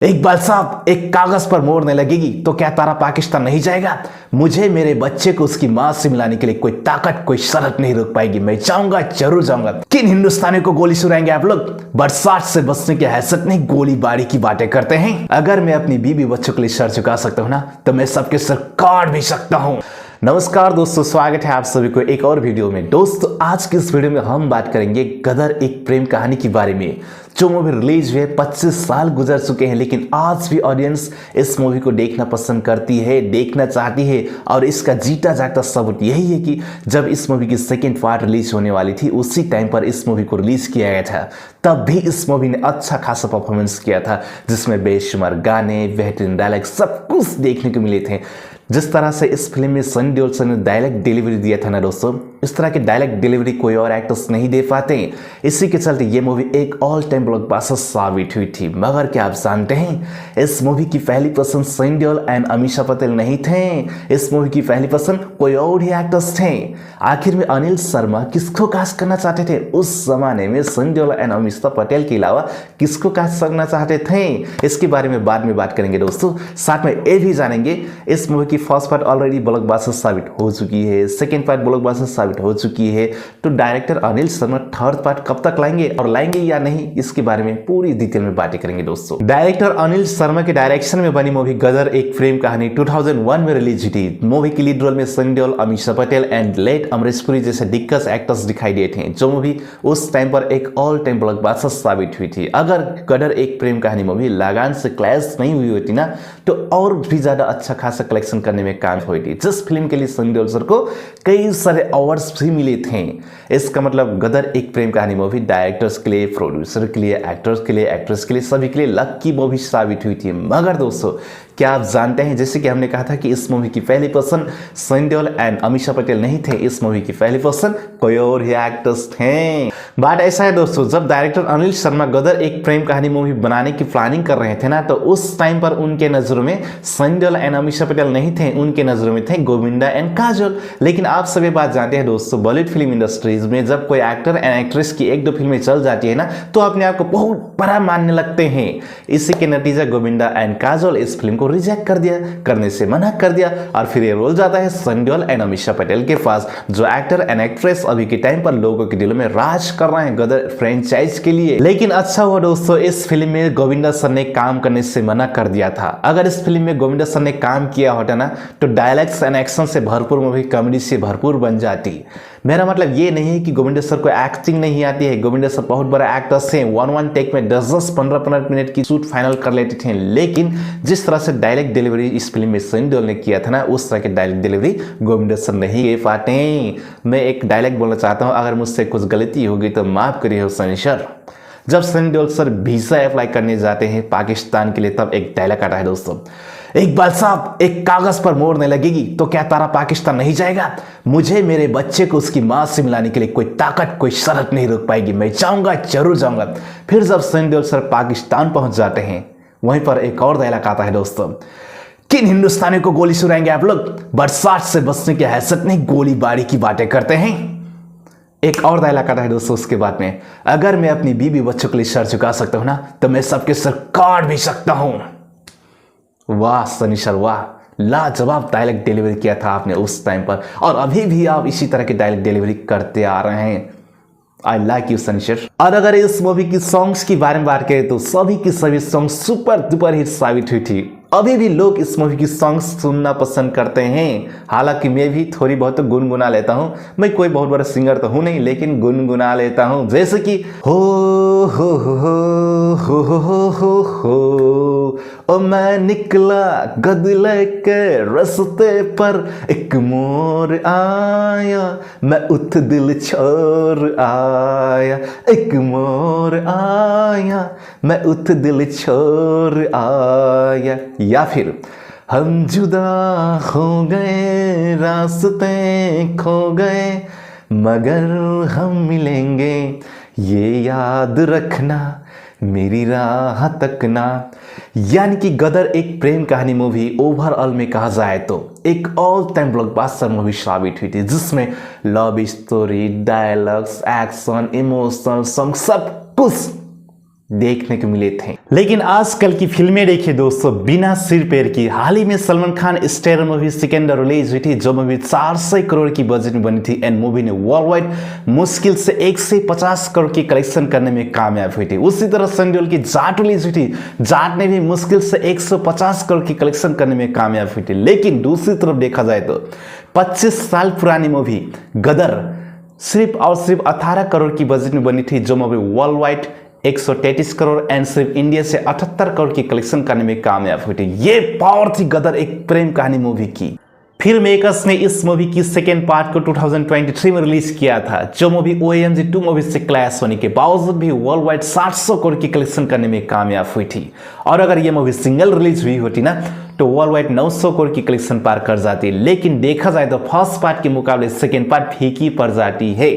एक बाल साहब एक कागज पर मोड़ने लगेगी तो क्या तारा पाकिस्तान नहीं जाएगा। मुझे मेरे बच्चे को उसकी मां से मिलाने के लिए कोई ताकत कोई शर्त नहीं रोक पाएगी। मैं जाऊंगा, जरूर जाऊंगा। किन हिंदुस्तानियों को गोली सुनाएंगे आप लोग? बरसात से बचने की हैसियत नहीं, गोलीबारी की बातें करते हैं। अगर मैं अपनी बीवी बच्चों के लिए सर झुका सकता हूं ना, तो मैं सबके सर काट भी सकता हूं। नमस्कार दोस्तों, स्वागत है आप सभी को एक और वीडियो में। दोस्तों आज की इस वीडियो में हम बात करेंगे गदर एक प्रेम कहानी के बारे में, जो मूवी रिलीज हुए 25 साल गुजर चुके हैं, लेकिन आज भी ऑडियंस इस मूवी को देखना पसंद करती है, देखना चाहती है। और इसका जीता जागता सबूत यही है कि जब इस मूवी की सेकेंड पार्ट रिलीज होने वाली थी, उसी टाइम पर इस मूवी को रिलीज किया गया था। तब भी इस मूवी ने अच्छा खासा परफॉर्मेंस किया था, जिसमें बेशुमार गाने, बेहतरीन डायलॉग सब कुछ देखने को मिले थे। जिस तरह से इस फिल्म में सनी देओल सर ने डायलॉग डिलीवरी दिया था ना दोस्तों, इस तरह के डायलॉग डिलीवरी कोई और एक्टर्स नहीं दे पाते। इसी के चलते ये मूवी एक ऑल टाइम ब्लॉकबस्टर साबित हुई थी। मगर क्या आप जानते हैं, इस मूवी की पहली पसंद सनी देओल एंड अमीषा पटेल नहीं थे। इस मूवी की पहली पसंद कोई और ही एक्टर्स थे। आखिर में अनिल शर्मा किसको कास्ट करना चाहते थे? उस जमाने में सनी देओल एंड अमीषा पटेल के अलावा किसको कास्ट करना चाहते थे? इसके बारे में बाद में बात करेंगे दोस्तों। साथ में ये भी जानेंगे इस मूवी की फर्स्ट पार्ट ऑलरेडी ब्लॉकबस्टर साबित हो चुकी है, सेकेंड पार्ट ब्लॉकबस्टर साबित हो चुकी है, तो director Anil Sharma third part कब तक लाएंगे और लाएंगे या नहीं, इसके बारे में पूरी डिटेल में बातें करेंगे दोस्तों। डायरेक्टर अनिल शर्मा के डायरेक्शन में बनी मूवी गदर एक प्रेम कहानी 2001 में रिलीज हुई थी। मूवी की लीड रोल में सनी देओल, अमीषा पटेल एंड लेट अमरीश पुरी जैसे दिग्गज एक्टर्स दिखाई दिए थे। जो मूवी उस टाइम पर एक ऑल टाइम ब्लॉकबस्टर साबित हुई थी। अगर गदर एक प्रेम कहानी मूवी लगान से क्लैश नहीं हुई होती ना, तो और भी ज्यादा अच्छा खासा कलेक्शन करने में काम हुई थी। जिस फिल्म के लिए सनी देओल सर को कई सारे अवार्ड्स भी मिले थे। इसका मतलब गदर एक प्रेम कहानी मूवी डायरेक्टर्स के लिए, प्रोड्यूसर के लिए, एक्टर्स के लिए, एक्ट्रेस के लिए, सभी के लिए लकी मूवी साबित हुई थी। मगर दोस्तों क्या आप जानते हैं, जैसे कि हमने कहा था कि इस मूवी की पहली पसंद सनी देओल एंड अमीषा पटेल नहीं थे, इस मूवी की पहली पसंद कोई और ही एक्टर्स थे। बात ऐसा है दोस्तों, जब डायरेक्टर अनिल शर्मा गदर एक प्रेम कहानी मूवी बनाने की प्लानिंग कर रहे थे ना, तो उस टाइम पर उनके नजरों में सनी देओल एंड अमीषा पटेल नहीं थे, उनके नजरों में थे गोविंदा एंड काजोल। लेकिन आप सभी बात जानते हैं दोस्तों, बॉलीवुड फिल्म इंडस्ट्रीज में जब कोई एक्टर एंड एक्ट्रेस की एक दो फिल्में चल जाती है ना, तो अपने आप को बहुत बड़ा मानने लगते हैं। इसी के नतीजा गोविंदा एंड काजोल इस फिल्म को रिजेक्ट कर दिया, करने से मना कर दिया, और फिर ये रोल जाता है सनी देओल एंड अमीषा पटेल के पास, जो एक्टर एंड एक्ट्रेस अभी के टाइम पर लोगों के दिलों में राज कर रहे हैं गदर फ्रेंचाइज के लिए। लेकिन अच्छा हुआ दोस्तों, इस फिल्म में गोविंदा सर ने काम करने से मना कर दिया था। अगर इस फिल्म में गोविंदा सर ने काम किया होता ना, तो डायलॉग्स एंड एक्शन से भरपूर मूवी कॉमेडी से भरपूर बन जाती। मेरा मतलब ये नहीं है कि गोविंदा सर को एक्टिंग नहीं आती है। गोविंदा सर बहुत बड़ा एक्टर्स हैं, वन टेक में 10-10, 15-15 मिनट की शूट फाइनल कर लेते थे। लेकिन जिस तरह से डायलॉग डिलीवरी इस फिल्म में सनी देओल ने किया था ना, उस तरह के डायलॉग डिलीवरी गोविंदा सर नहीं दे पाते। मैं एक डायलॉग बोलना चाहता हूँ, अगर मुझसे कुछ गलती होगी तो माफ करिए सनी सर। जब Sunny Deol sir visa apply करने जाते हैं पाकिस्तान के लिए, तब एक डायलॉग आता है दोस्तों, एक बाल साहब एक कागज पर मोड़ने लगेगी तो क्या तारा पाकिस्तान नहीं जाएगा। मुझे मेरे बच्चे को उसकी मां से मिलाने के लिए कोई ताकत कोई शर्त नहीं रोक पाएगी। मैं जाऊंगा, जरूर जाऊंगा। फिर जब सनी देओल सर पाकिस्तान पहुंच जाते हैं, वहीं पर एक और डायलॉग आता है दोस्तों, किन हिंदुस्तानियों को गोली सुनाएंगे आप लोग? बरसात से बचने की हैसियत नहीं, गोलीबारी की बातें करते हैं। एक और डायलॉग आता है दोस्तों उसके बाद में, अगर मैं अपनी बीवी बच्चों के लिए सर झुका सकता हूं ना, तो मैं सबके सर काट भी सकता हूं। वाह सनी सर वाह, लाजवाब डायलॉग डिलीवरी किया था आपने उस टाइम पर, और अभी भी आप इसी तरह की डायलॉग डिलीवरी करते आ रहे हैं। I like you Sunny sir. और अगर इस मूवी की सॉन्ग्स की बारे में बात करें, तो सभी की सभी सॉन्ग सुपर डुपर हिट साबित हुई थी। अभी भी लोग इस मूवी की सॉन्ग्स सुनना पसंद करते हैं। हालांकि मैं भी थोड़ी बहुत गुनगुना लेता हूं। मैं कोई बहुत बड़ा सिंगर तो हूं नहीं, लेकिन गुनगुना लेता हूं। जैसे कि हो हो हो हो हो हो हो हो ओ मैं निकला गद लेके रस्ते पर, एक मोर आया मैं उठ दिल छोड़ आया, एक मोर आया मैं उठ दिल छोड़ आया। या फिर हम जुदा हो गए, रास्ते खो गए, मगर हम मिलेंगे, ये याद रखना, मेरी राह तकना। यानी कि गदर एक प्रेम कहानी मूवी ओवरऑल में कहा जाए तो एक ऑल टाइम ब्लॉकबस्टर मूवी साबित हुई थी, जिसमें love story, dialogues, action, emotional song सब कुछ देखने को मिले थे। लेकिन आजकल की फिल्में देखिए दोस्तों, बिना सिर पैर की। हाल ही में Salman Khan starrer movie Sikandar release हुई थी, जो मूवी 400 करोड़ की बजट में बनी थी एंड मूवी ने वर्ल्ड वाइड मुश्किल से 150 करोड़ की कलेक्शन करने में कामयाब हुई थी। उसी तरह सनी देओल की जाट रिलीज हुई थी, जाट ने भी मुश्किल से 150 करोड़ की कलेक्शन करने में कामयाब हुई थी। लेकिन दूसरी तरफ देखा जाए तो 25 साल पुरानी मूवी गदर सिर्फ और सिर्फ 18 करोड़ की बजट में बनी थी, जो movie world wide 133 crore and सिर्फ इंडिया से 78 करोड़ की कलेक्शन करने में कामयाब हुई थी। ये पावर थी गदर एक प्रेम कहानी मूवी की। फिल्म मेकर्स ने इस मूवी की सेकेंड पार्ट को 2023 में रिलीज किया था, जो मूवी OAMG 2 मूवी से क्लैश होने के बावजूद भी वर्ल्ड वाइड 700 करोड़ की कलेक्शन करने में कामयाब हुई थी। और अगर ये मूवी सिंगल रिलीज हुई होती ना तो वर्ल्ड वाइड 900 करोड़ की कलेक्शन पार कर जाती। लेकिन देखा जाए तो फर्स्ट पार्ट के मुकाबले सेकेंड पार्ट फीकी पड़ जाती है।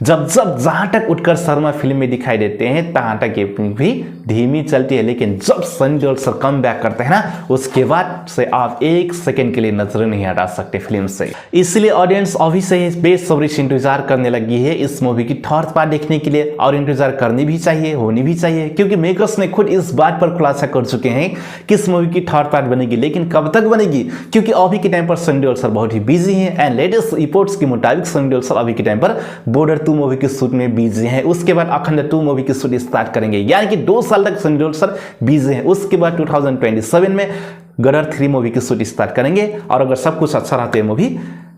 जब जहां तक उत्कर्ष शर्मा फिल्म में दिखाई देते हैं तहां तक ये भी धीमी चलती है, लेकिन जब Sunny Deol sir come back करते हैं ना, उसके बाद से आप एक सेकंड के लिए नजर नहीं हटा सकते फिल्म से। इसलिए ऑडियंस अभी से ही बेसब्री से इंतजार करने लगी है इस मूवी की थर्ड पार्ट देखने के लिए, और इंतजार करनी भी चाहिए, होनी भी चाहिए, क्योंकि मेकर्स ने खुद इस बात पर खुलासा कर चुके हैं कि इस मूवी की थर्ड पार्ट बनेगी। लेकिन कब तक बनेगी, क्योंकि अभी के टाइम पर सनी देओल सर बहुत ही बिजी हैं एंड लेटेस्ट रिपोर्ट्स के मुताबिक सनी देओल सर अभी के टाइम पर बॉर्डर 2 मूवी की शूट में बिजी हैं। उसके बाद अखंड 2 मूवी की शूट स्टार्ट करेंगे, यानी कि 2 साल तक सनी देओल सर बिजी हैं। उसके बाद 2027 में गदर 3 मूवी की शूट स्टार्ट करेंगे, और अगर सब कुछ अच्छा रहता है मूवी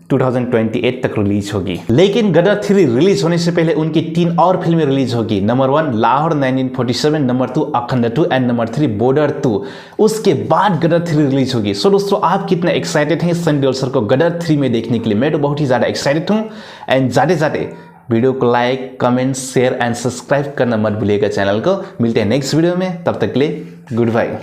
2028 तक रिलीज होगी। लेकिन गदर 3 रिलीज होने से पहले उनकी 3 और फिल्में रिलीज होगी। नंबर 1 लाहौर 1947, नंबर 2 अखंड 2 एंड नंबर 3 बॉर्डर 2। उसके बाद गदर 3 रिलीज होगी। सो दोस्तों, आप कितना एक्साइटेड हैं सनी देओल सर को गदर 3 में देखने के लिए? मैं तो बहुत ही ज्यादा एक्साइटेड हूँ। एंड जाते वीडियो को like, comment, share and subscribe करना मत भूलिएगा चैनल को। मिलते हैं नेक्स्ट वीडियो में, तब तक के लिए गुड बाय।